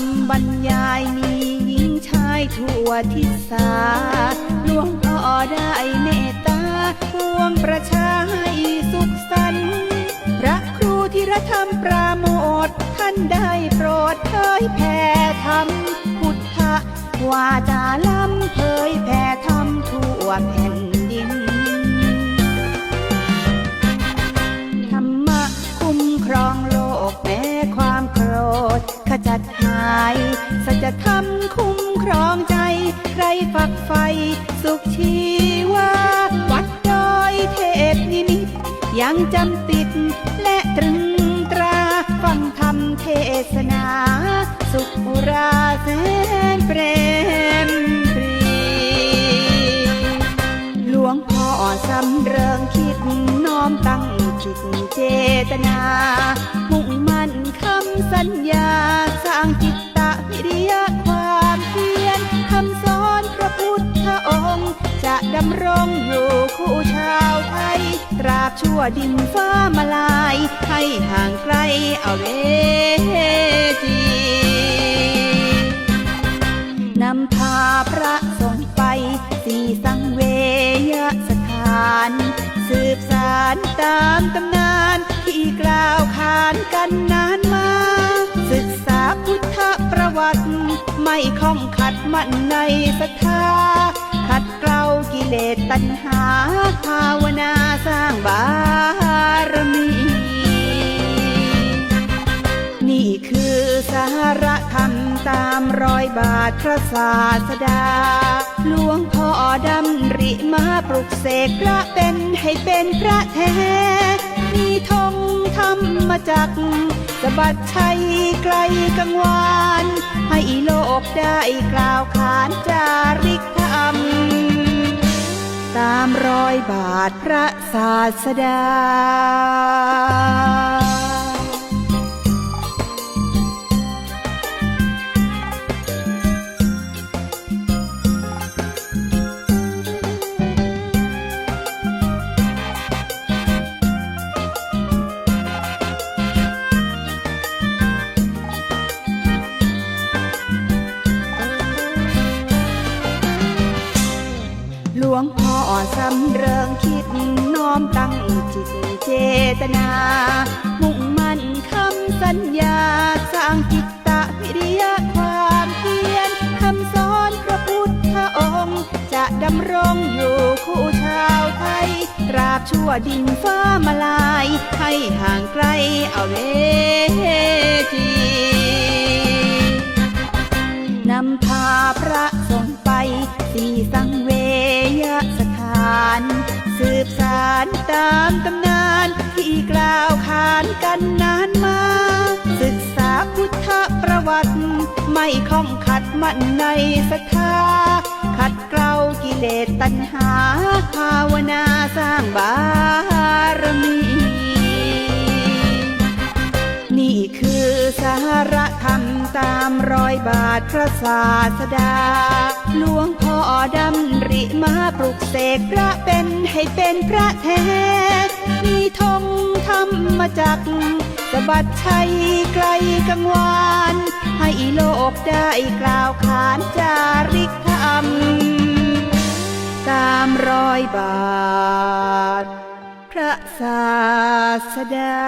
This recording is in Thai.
ำบรรยายมีหญิงชายทั่วทิศาหลวงพ่อได้เมตตาปวงประชาให้สุขสันต์พระครูธีรธรรมปราโมทย์ท่านได้โปรดเผยแผ่ธรรมพุทธวาจาล้ำเผยแผ่ธรรมทั่วแผ่นดินธรรมะคุ้มครองโลกแม้ความโกรธขจัดหายสัจธรรมคุ้มครองใจใครฝักใฝ่สุขชีวาวัดดอยเทพนิมิตยังจำติดและตรึงตราฟังธรรมเทศนาสุขอุราแสนเปรมปรีหลวงพ่อสำเริงคิดน้อมตั้งจิตเจตนามุ่งมั่นคำสัญญาสร้างจิตตวิริยะความเพียรคำสอนพระพุทธองค์จะดำรงอยู่คู่ชาวไทยตราบชั่วดินฟ้ามาลายให้ห่างไกลอเวจีนำพาพระสงฆ์ไปสี่สังเวยสถานสืบสารตามตำนานที่กล่าวขานกันนานมาศึกษาพุทธประวัติไม่ข้องขัดมั่นในศรัทธาขัดเกลากิเลสตัณหาภาวนาสร้างบารมีนี่คือสาระธรรมตามรอยบาทพระศาสดาหลวงพ่อดำริมาปลุกเสกพระเป็นให้เป็นพระแท้มีธงธรรมจักรสะบัดชัยไกลกังวานให้โลกได้กล่าวขานจาริกธรรมตามรอยบาทพระศาสดาหลวงพ่อสำเริงคิดน้อมตั้งจิตเจตนามุ่งมั่นคำสัญญาสร้างจิตตวิริยะความเพียรคำสอนพระพุทธองค์จะดำรงอยู่คู่ชาวไทยตราบชั่วดินฟ้ามาลายให้ห่างไกลอเวจีนำพาพระสงฆ์ไปสี่สังเวยสถานสืบสารตามตำนานที่กล่าวขานกันนานมาศึกษาพุทธประวัติไม่ข้องขัดมั่นในศรัทธาขัดเกลากิเลสตัณหาภาวนาสร้างบารมีนี่คือสาระธรรมตามรอยบาทพระศาสดาหลวงพ่อดำริมาปลุกเสกพระเป็นให้เป็นพระแท้มีธงธรรมจักรสะบัดชัยไกลกังวานให้โลกได้กล่าวขานจาริกธรรมตามรอยบาทพระศาสดา